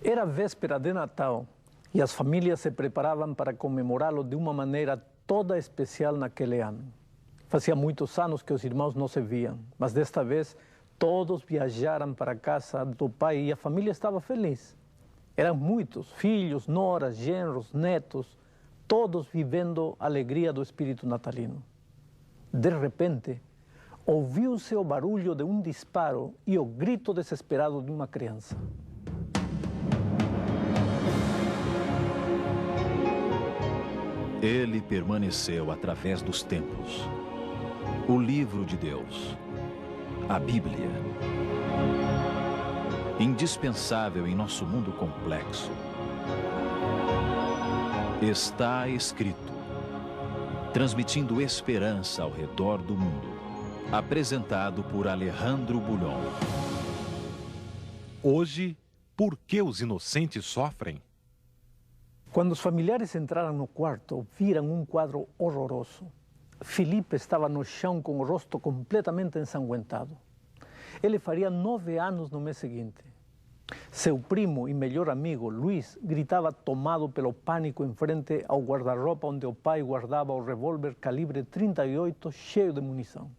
Era véspera de Natal e as famílias se preparavam para comemorá-lo de uma maneira toda especial naquele ano. Fazia muitos anos que os irmãos não se viam, mas desta vez todos viajaram para a casa do pai e a família estava feliz. Eram muitos, filhos, noras, genros, netos, todos vivendo a alegria do espírito natalino. De repente, ouviu-se o barulho de um disparo e o grito desesperado de uma criança. Ele permaneceu através dos tempos. O livro de Deus, a Bíblia. Indispensável em nosso mundo complexo. Está escrito, transmitindo esperança ao redor do mundo. Apresentado por Alejandro Bulhon. Hoje, por que os inocentes sofrem? Quando os familiares entraram no quarto, viram um quadro horroroso. Felipe estava no chão com o rosto completamente ensanguentado. Ele faria 9 anos no mês seguinte. Seu primo e melhor amigo, Luiz, gritava tomado pelo pânico em frente ao guarda-roupa onde o pai guardava o revólver calibre 38 cheio de munição.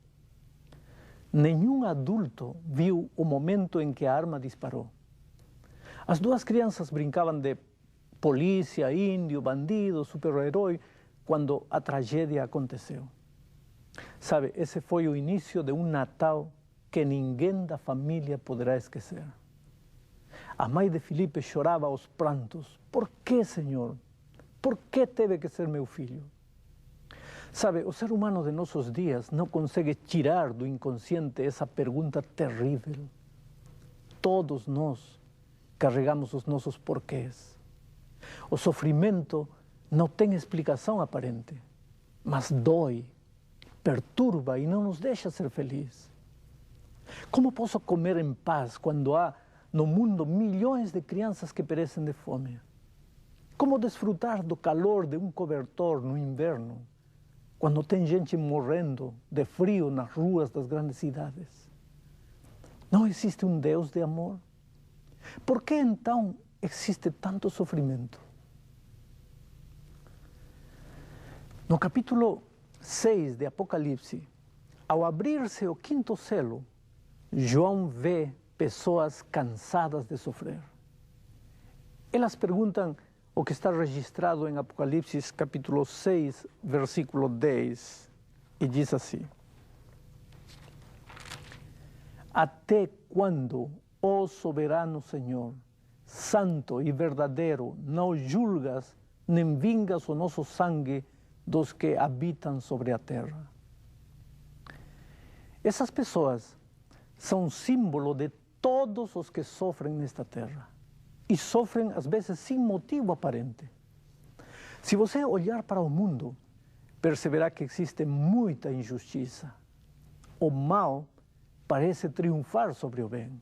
Nenhum adulto viu o momento em que a arma disparou. As duas crianças brincavam de polícia, índio, bandido, super-herói, quando a tragédia aconteceu. Sabe, esse foi o início de um Natal que ninguém da família poderá esquecer. A mãe de Felipe chorava aos prantos. Por que, Senhor? Por que teve que ser meu filho? Sabe, o ser humano de nossos dias não consegue tirar do inconsciente essa pergunta terrível. Todos nós carregamos os nossos porquês. O sofrimento não tem explicação aparente, mas dói, perturba e não nos deixa ser felizes. Como posso comer em paz quando há no mundo milhões de crianças que perecem de fome? Como desfrutar do calor de um cobertor no inverno, quando tem gente morrendo de frio nas ruas das grandes cidades? Não existe um Deus de amor? Por que então existe tanto sofrimento? No capítulo 6 de Apocalipse, ao abrir-se o 5º selo, João vê pessoas cansadas de sofrer. Elas perguntam o que está registrado em Apocalipse capítulo 6, versículo 10, e diz assim: Até quando, ó soberano Senhor, santo e verdadeiro, não julgas nem vingas o nosso sangue dos que habitam sobre a terra? Essas pessoas são símbolo de todos os que sofrem nesta terra. E sofrem, às vezes, sem motivo aparente. Se você olhar para o mundo, perceberá que existe muita injustiça. O mal parece triunfar sobre o bem.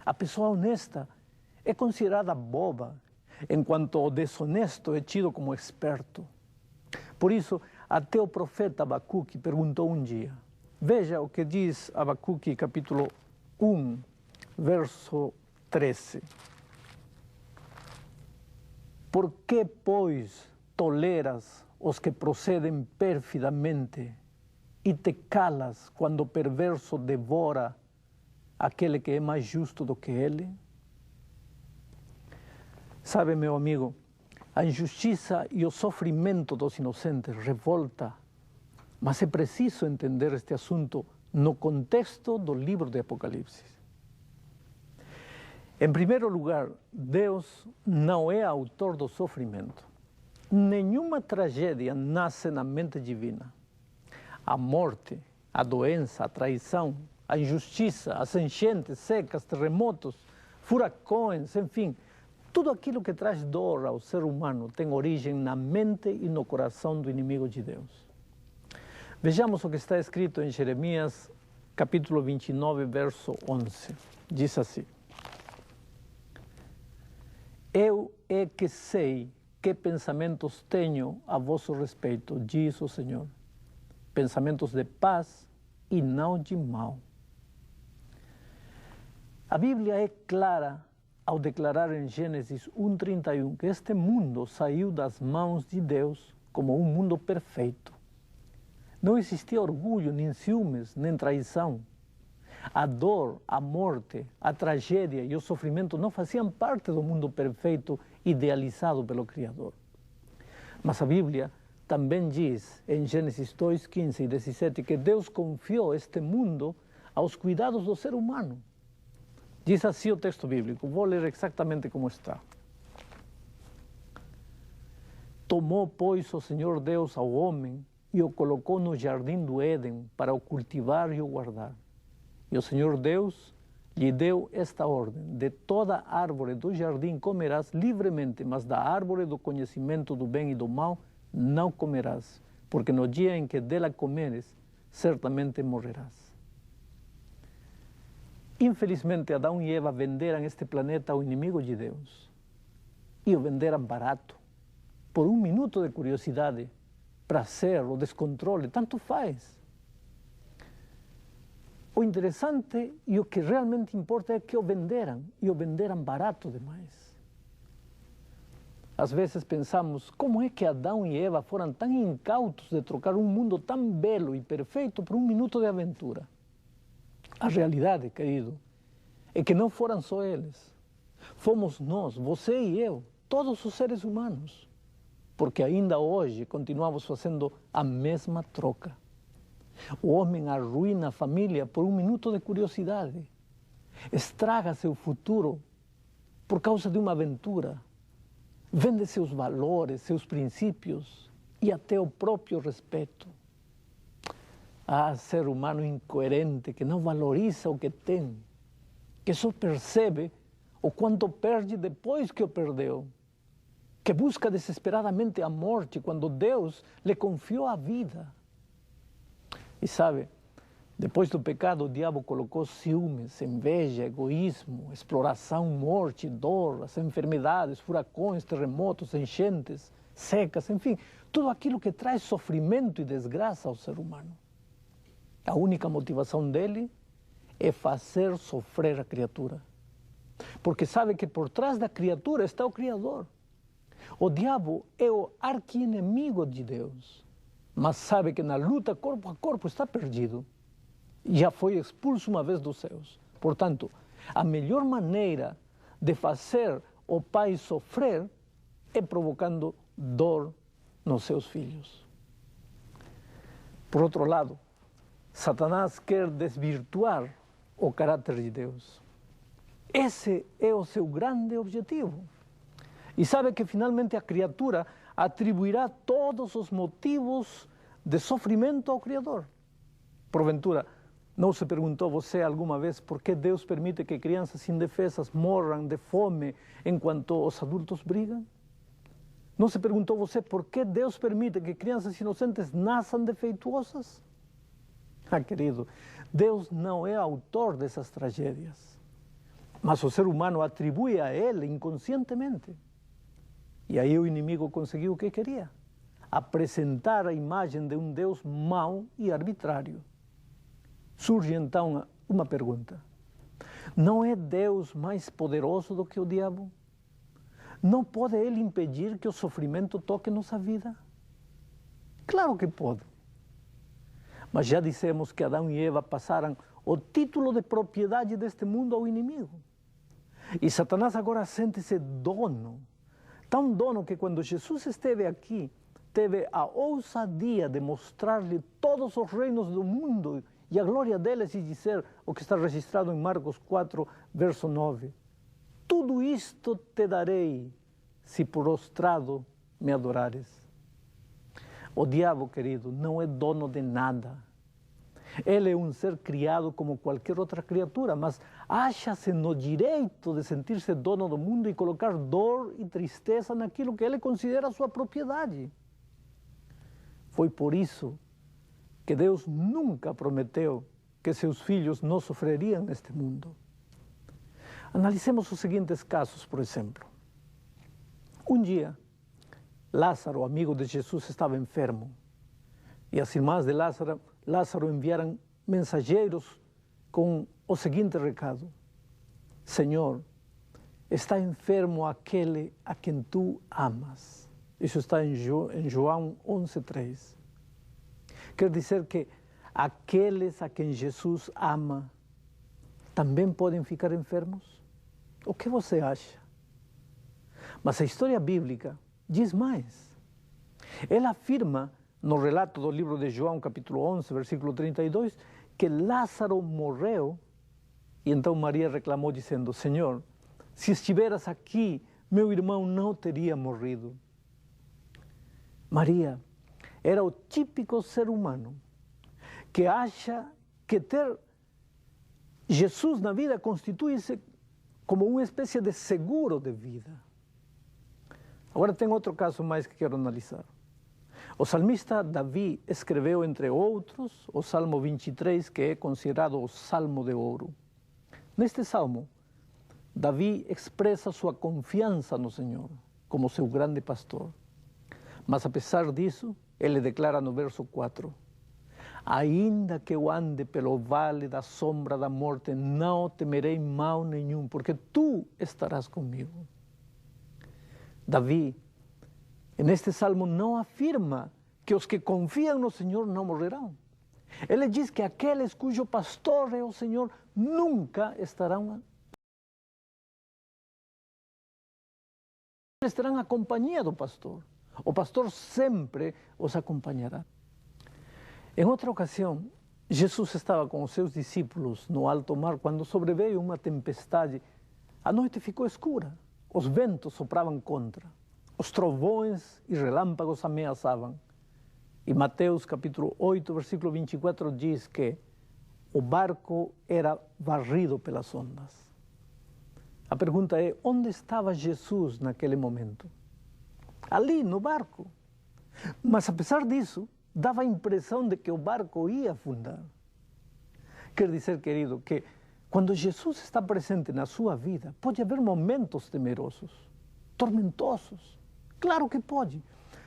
A pessoa honesta é considerada boba, enquanto o desonesto é tido como esperto. Por isso, até o profeta Abacuque perguntou um dia. Veja o que diz Abacuque, capítulo 1, verso 13. Por que, pois, toleras os que procedem perfidamente e te calas quando o perverso devora aquele que é mais justo do que ele? Sabe, meu amigo, a injustiça e o sofrimento dos inocentes revolta, mas é preciso entender este assunto no contexto do livro de Apocalipse. Em primeiro lugar, Deus não é autor do sofrimento. Nenhuma tragédia nasce na mente divina. A morte, a doença, a traição, a injustiça, as enchentes, secas, terremotos, furacões, enfim, tudo aquilo que traz dor ao ser humano tem origem na mente e no coração do inimigo de Deus. Vejamos o que está escrito em Jeremias, capítulo 29, verso 11. Diz assim: Eu é que sei que pensamentos tenho a vosso respeito, diz o Senhor. Pensamentos de paz e não de mal. A Bíblia é clara ao declarar em Gênesis 1:31 que este mundo saiu das mãos de Deus como um mundo perfeito. Não existia orgulho, nem ciúmes, nem traição. A dor, a morte, a tragédia e o sofrimento não faziam parte do mundo perfeito idealizado pelo Criador. Mas a Bíblia também diz em Gênesis 2:15 e 17 que Deus confiou este mundo aos cuidados do ser humano. Diz assim o texto bíblico, vou ler exatamente como está. Tomou, pois, o Senhor Deus ao homem e o colocou no jardim do Éden para o cultivar e o guardar. E o Senhor Deus lhe deu esta ordem: de toda árvore do jardim comerás livremente, mas da árvore do conhecimento do bem e do mal não comerás, porque no dia em que dela comeres, certamente morrerás. Infelizmente, Adão e Eva venderam este planeta ao inimigo de Deus. E o venderam barato, por um minuto de curiosidade, prazer ou descontrole, tanto faz. O interessante e o que realmente importa é que o venderam, e o venderam barato demais. Às vezes pensamos, como é que Adão e Eva foram tão incautos de trocar um mundo tão belo e perfeito por um minuto de aventura? A realidade, querido, é que não foram só eles. Fomos nós, você e eu, todos os seres humanos. Porque ainda hoje continuamos fazendo a mesma troca. O homem arruína a família por um minuto de curiosidade. Estraga seu futuro por causa de uma aventura. Vende seus valores, seus princípios e até o próprio respeito. Ah, ser humano incoerente que não valoriza o que tem, que só percebe o quanto perde depois que o perdeu, que busca desesperadamente a morte quando Deus lhe confiou a vida. E sabe, depois do pecado o diabo colocou ciúmes, inveja, egoísmo, exploração, morte, dor, as enfermidades, furacões, terremotos, enchentes, secas, enfim, tudo aquilo que traz sofrimento e desgraça ao ser humano. A única motivação dele é fazer sofrer a criatura. Porque sabe que por trás da criatura está o Criador. O diabo é o arqui-inimigo de Deus. Mas sabe que na luta corpo a corpo está perdido. Já foi expulso uma vez dos céus. Portanto, a melhor maneira de fazer o pai sofrer é provocando dor nos seus filhos. Por outro lado, Satanás quer desvirtuar o caráter de Deus. Esse é o seu grande objetivo. E sabe que finalmente a criatura atribuirá todos os motivos de sofrimento ao Criador. Porventura, não se perguntou você alguma vez por que Deus permite que crianças indefesas morram de fome enquanto os adultos brigam? Não se perguntou você por que Deus permite que crianças inocentes nasçam defeituosas? Ah, querido, Deus não é autor dessas tragédias, mas o ser humano atribui a ele inconscientemente. E aí o inimigo conseguiu o que queria: apresentar a imagem de um Deus mau e arbitrário. Surge então uma pergunta: não é Deus mais poderoso do que o diabo? Não pode ele impedir que o sofrimento toque nossa vida? Claro que pode. Mas já dissemos que Adão e Eva passaram o título de propriedade deste mundo ao inimigo. E Satanás agora sente-se dono, tão dono que quando Jesus esteve aqui, teve a ousadia de mostrar-lhe todos os reinos do mundo e a glória deles e dizer o que está registrado em Marcos 4, verso 9. Tudo isto te darei, se prostrado me adorares. O diabo, querido, não é dono de nada. Ele é um ser criado como qualquer outra criatura, mas acha-se no direito de sentir-se dono do mundo e colocar dor e tristeza naquilo que ele considera sua propriedade. Foi por isso que Deus nunca prometeu que seus filhos não sofreriam neste mundo. Analicemos os seguintes casos, por exemplo. Um dia, Lázaro, amigo de Jesus, estava enfermo. E as irmãs de Lázaro enviaram mensageiros com o seguinte recado: Senhor, está enfermo aquele a quem tu amas. Isso está em João 11:3. Quer dizer que aqueles a quem Jesus ama também podem ficar enfermos? O que você acha? Mas a história bíblica diz mais. Ela afirma, no relato do livro de João, capítulo 11, versículo 32, que Lázaro morreu, e então Maria reclamou dizendo: Senhor, se estiveras aqui, meu irmão não teria morrido. Maria era o típico ser humano que acha que ter Jesus na vida constitui-se como uma espécie de seguro de vida. Agora tem outro caso mais que quero analisar. O salmista Davi escreveu, entre outros, o Salmo 23, que é considerado o Salmo de Ouro. Neste salmo, Davi expressa sua confiança no Senhor, como seu grande pastor. Mas, apesar disso, ele declara no verso 4, ainda que eu ande pelo vale da sombra da morte, não temerei mal nenhum, porque tu estarás comigo. Davi, neste salmo, não afirma que os que confiam no Senhor não morrerão. Ele diz que aqueles cujo pastor é o Senhor nunca estarão a companhia do pastor. O pastor sempre os acompanhará. Em outra ocasião, Jesus estava com os seus discípulos no alto mar quando sobreveio uma tempestade. A noite ficou escura, os ventos sopravam contra, os trovões e relâmpagos ameaçavam. E Mateus capítulo 8, versículo 24 diz que o barco era varrido pelas ondas. A pergunta é, onde estava Jesus naquele momento? Ali, no barco. Mas, apesar disso, dava a impressão de que o barco ia afundar. Quer dizer, querido, que quando Jesus está presente na sua vida, pode haver momentos temerosos, tormentosos. Claro que pode.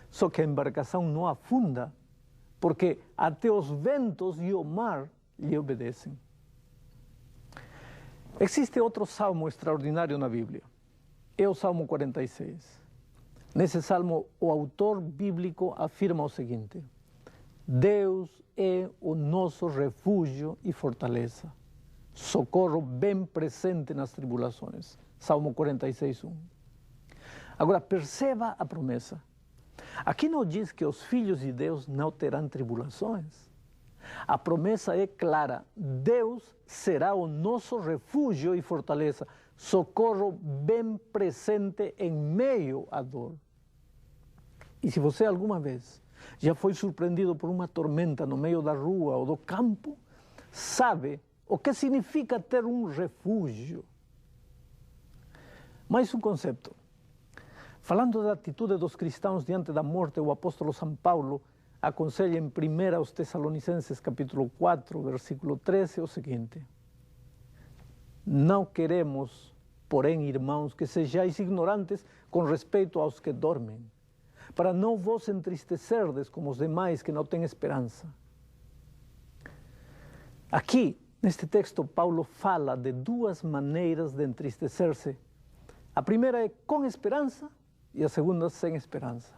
Só que a embarcação não afunda, porque até os ventos e o mar lhe obedecem. Existe outro salmo extraordinário na Bíblia. É o Salmo 46. Nesse salmo, o autor bíblico afirma o seguinte: Deus é o nosso refúgio e fortaleza, socorro bem presente nas tribulações. Salmo 46:1. Agora, perceba a promessa. Aqui não diz que os filhos de Deus não terão tribulações. A promessa é clara: Deus será o nosso refúgio e fortaleza, socorro bem presente em meio à dor. E se você alguma vez já foi surpreendido por uma tormenta no meio da rua ou do campo, sabe o que significa ter um refúgio. Mais um conceito. Falando da atitude dos cristãos diante da morte, o apóstolo São Paulo aconselha em 1 aos Tessalonicenses capítulo 4, versículo 13, o seguinte: não queremos, porém, irmãos, que sejais ignorantes com respeito aos que dormem, para não vos entristecerdes como os demais que não têm esperança. Aqui, neste texto, Paulo fala de duas maneiras de entristecer-se. A primeira é com esperança e a segunda sem esperança.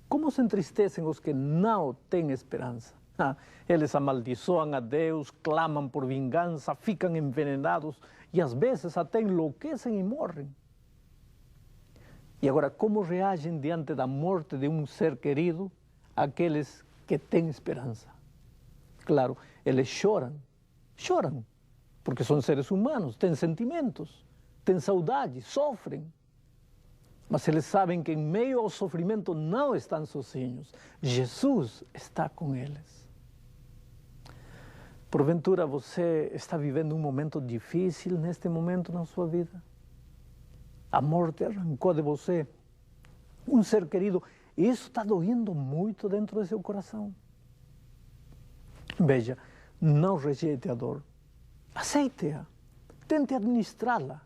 Como se entristecem os que não têm esperança? Eles amaldiçoam a Deus, clamam por vingança, ficam envenenados e às vezes até enlouquecem e morrem. E agora, como reagem diante da morte de um ser querido aqueles que têm esperança? Claro, eles choram, porque são seres humanos, têm sentimentos, têm saudade, sofrem. Mas eles sabem que em meio ao sofrimento não estão sozinhos. Jesus está com eles. Porventura você está vivendo um momento difícil neste momento na sua vida? A morte arrancou de você um ser querido e isso está doendo muito dentro do seu coração. Veja, não rejeite a dor. Aceite-a. Tente administrá-la.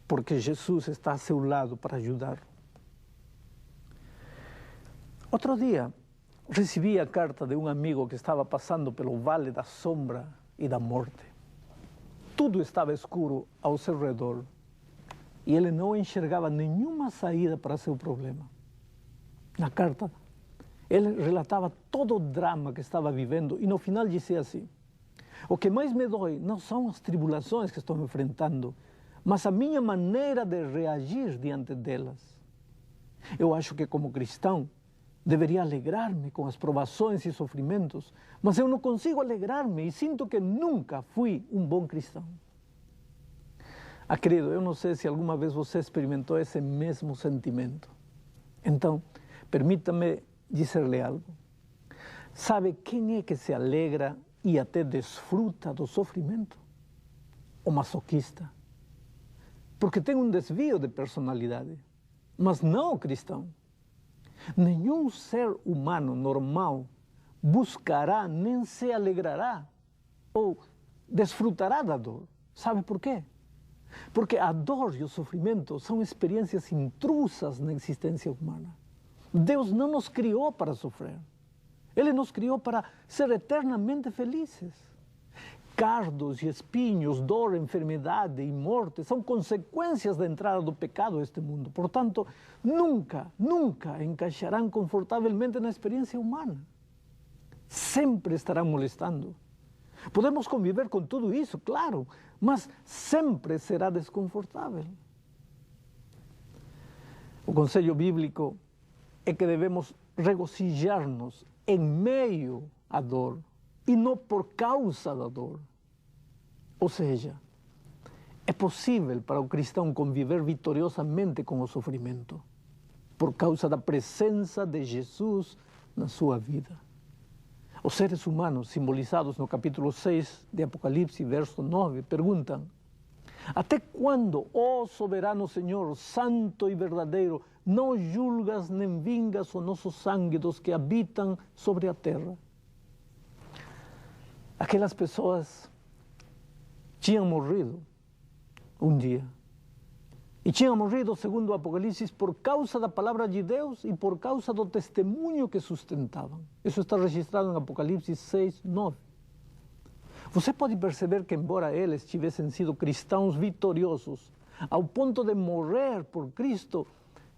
Porque Jesus está a seu lado para ajudar. Outro dia, recebi a carta de um amigo que estava passando pelo vale da sombra e da morte. Tudo estava escuro ao seu redor. e ele não enxergava nenhuma saída para seu problema. Na carta, ele relatava todo o drama que estava vivendo e no final dizia assim: o que mais me dói não são as tribulações que estou enfrentando, mas a minha maneira de reagir diante delas. Eu acho que como cristão deveria alegrar-me com as provações e sofrimentos, mas eu não consigo alegrar-me e sinto que nunca fui um bom cristão. Querido, eu não sei se alguma vez você experimentou esse mesmo sentimento. Então, permita-me dizer-lhe algo. Sabe quem é que se alegra e até desfruta do sofrimento? O masoquista. Porque tem um desvio de personalidade, mas não o cristão. Nenhum ser humano normal buscará nem se alegrará ou desfrutará da dor. Sabe por quê? Porque a dor e o sofrimento são experiências intrusas na existência humana. Deus não nos criou para sofrer. Ele nos criou para ser eternamente felizes. Cardos e espinhos, dor, enfermidade e morte são consequências da entrada do pecado a este mundo. Portanto, nunca encaixarão confortavelmente na experiência humana. Sempre estarão molestando. Podemos conviver com tudo isso, claro, mas sempre será desconfortável. O conselho bíblico é que devemos regozijar-nos em meio à dor e não por causa da dor. Ou seja, é possível para o cristão conviver vitoriosamente com o sofrimento por causa da presença de Jesus na sua vida. Os seres humanos, simbolizados no capítulo 6 de Apocalipse, verso 9, perguntam: até quando, ó soberano Senhor, santo e verdadeiro, não julgas nem vingas o nosso sangue dos que habitam sobre a terra? Aquelas pessoas tinham morrido um dia. E tinham morrido, segundo o Apocalipse, por causa da palavra de Deus e por causa do testemunho que sustentavam. Isso está registrado em Apocalipse 6, 9. Você pode perceber que, embora eles tivessem sido cristãos vitoriosos, ao ponto de morrer por Cristo,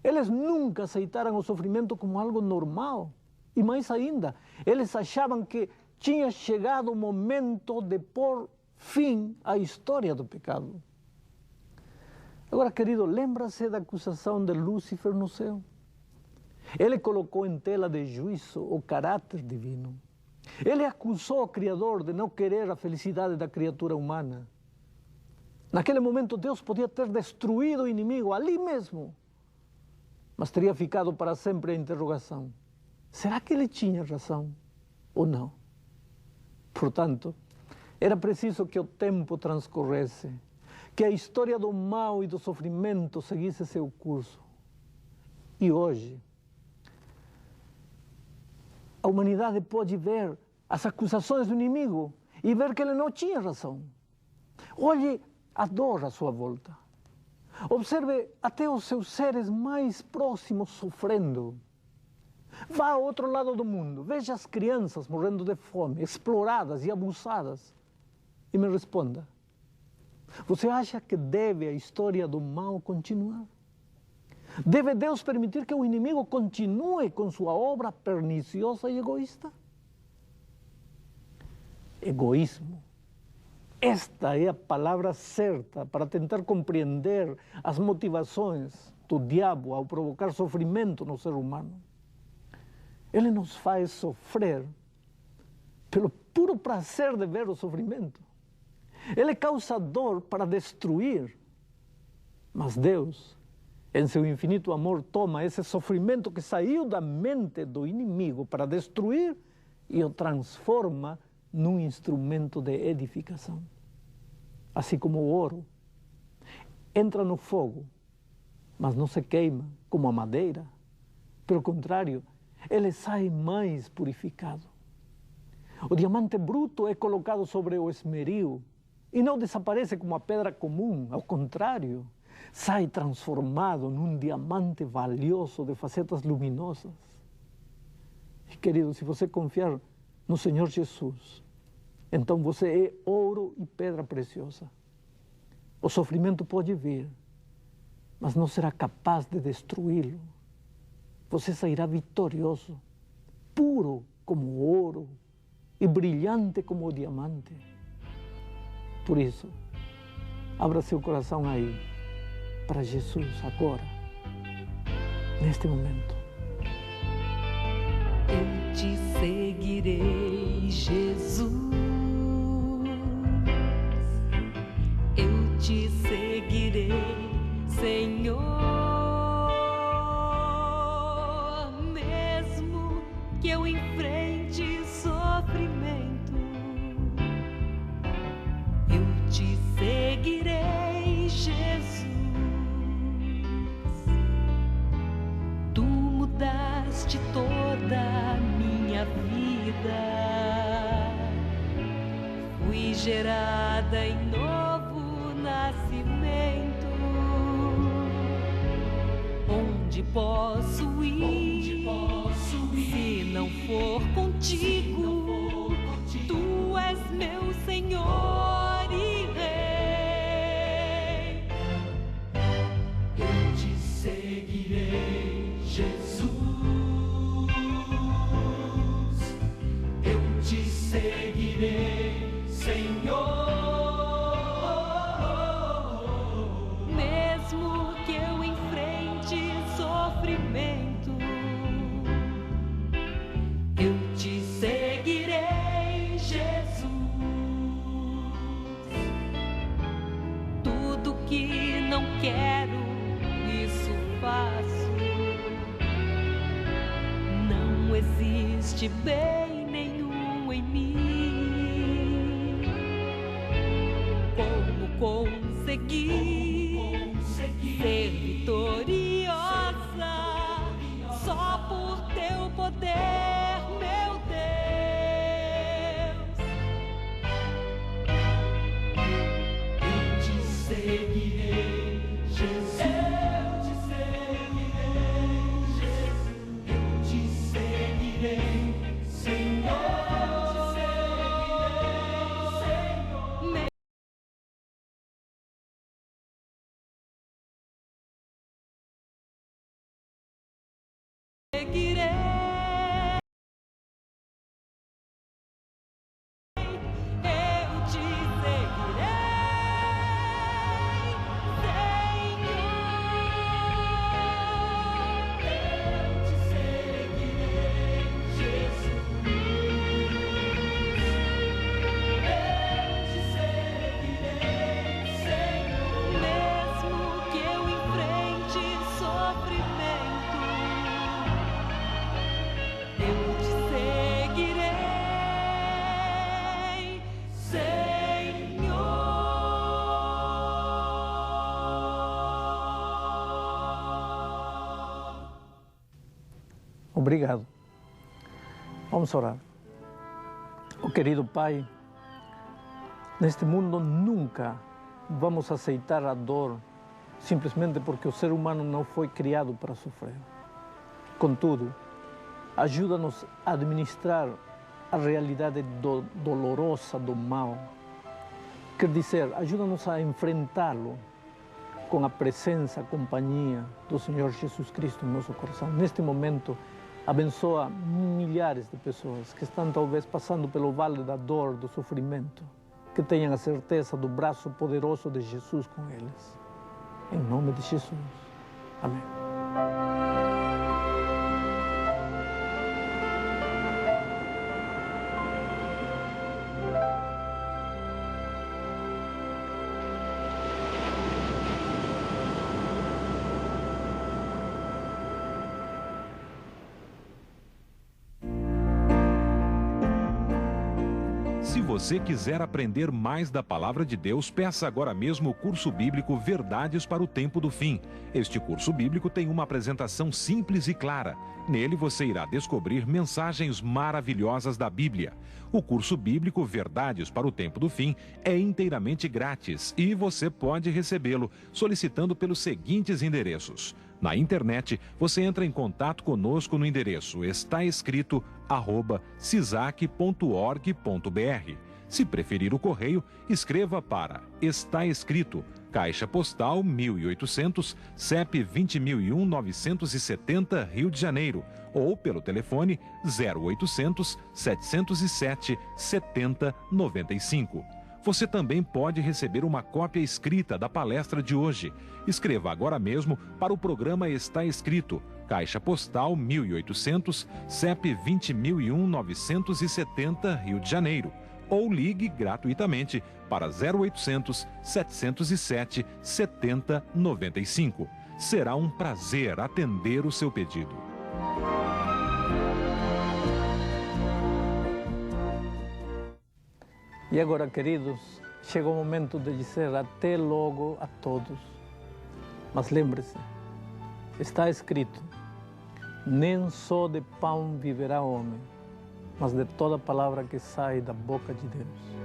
eles nunca aceitaram o sofrimento como algo normal. E mais ainda, eles achavam que tinha chegado o momento de pôr fim à história do pecado. Agora, querido, lembra-se da acusação de Lúcifer no céu? Ele colocou em tela de juízo o caráter divino. Ele acusou o Criador de não querer a felicidade da criatura humana. Naquele momento, Deus podia ter destruído o inimigo ali mesmo, mas teria ficado para sempre a interrogação: será que ele tinha razão ou não? Portanto, era preciso que o tempo transcorresse, que a história do mal e do sofrimento seguisse seu curso. E hoje, a humanidade pode ver as acusações do inimigo e ver que ele não tinha razão. Olhe a dor à sua volta. Observe até os seus seres mais próximos sofrendo. Vá ao outro lado do mundo, veja as crianças morrendo de fome, exploradas e abusadas, e me responda: você acha que deve a história do mal continuar? Deve Deus permitir que o inimigo continue com sua obra perniciosa e egoísta? Egoísmo. Esta é a palavra certa para tentar compreender as motivações do diabo ao provocar sofrimento no ser humano. Ele nos faz sofrer pelo puro prazer de ver o sofrimento. Ele causa dor para destruir, mas Deus, em seu infinito amor, toma esse sofrimento que saiu da mente do inimigo para destruir e o transforma num instrumento de edificação. Assim como o ouro entra no fogo, mas não se queima como a madeira. Pelo contrário, ele sai mais purificado. O diamante bruto é colocado sobre o esmeril e não desaparece como a pedra comum. Ao contrário, sai transformado num diamante valioso de facetas luminosas. E, querido, se você confiar no Senhor Jesus, então você é ouro e pedra preciosa. O sofrimento pode vir, mas não será capaz de destruí-lo. Você sairá vitorioso, puro como ouro e brilhante como o diamante. Por isso, abra seu coração aí para Jesus agora, neste momento. Eu te seguirei, Jesus. Eu te seguirei, Senhor. Mesmo que eu enfrente sofrimento, eu te seguirei, Jesus. Tu mudaste toda a minha vida. Fui gerada em novo nascimento. Onde posso ir se não for contigo? Tu és meu Senhor e Rei. Eu te seguirei, Jesus. Eu te seguirei, Senhor. Mesmo que eu enfrente sofrimento, eu te seguirei, Jesus. Tudo que não quero, isso faço. Não existe bem nenhum em mim. Como conseguir ser vitoriosa só por teu poder, meu Deus. Eu te seguirei, Jesus. Eu te seguirei, Jesus. Eu te seguirei, Senhor. Seguirei, eu te seguirei, Senhor. Eu te seguirei, Jesus. Eu te seguirei, Senhor. Mesmo que eu enfrente sofrimento, eu te seguirei, Senhor. Obrigado. Vamos orar. Oh, querido Pai, neste mundo nunca vamos aceitar a dor simplesmente porque o ser humano não foi criado para sofrer. Contudo, ajuda-nos a administrar a realidade dolorosa do mal. Quer dizer, ajuda-nos a enfrentá-lo com a presença, a companhia do Senhor Jesus Cristo em nosso coração. Neste momento, abençoa milhares de pessoas que estão talvez passando pelo vale da dor, do sofrimento, que tenham a certeza do braço poderoso de Jesus com eles. Em nome de Jesus. Amém. Se você quiser aprender mais da Palavra de Deus, peça agora mesmo o curso bíblico Verdades para o Tempo do Fim. Este curso bíblico tem uma apresentação simples e clara. Nele você irá descobrir mensagens maravilhosas da Bíblia. O curso bíblico Verdades para o Tempo do Fim é inteiramente grátis e você pode recebê-lo solicitando pelos seguintes endereços. Na internet, você entra em contato conosco no endereço estaescrito@cisac.org.br. Se preferir o correio, escreva para Está Escrito, Caixa Postal 1800, CEP 20.001-970, Rio de Janeiro, ou pelo telefone 0800 707 7095. Você também pode receber uma cópia escrita da palestra de hoje. Escreva agora mesmo para o programa Está Escrito, Caixa Postal 1800, CEP 20.001-970, Rio de Janeiro, ou ligue gratuitamente para 0800 707 7095. Será um prazer atender o seu pedido. E agora, queridos, chegou o momento de dizer até logo a todos. Mas lembre-se, está escrito: nem só de pão viverá o homem, mas de toda palavra que sai da boca de Deus.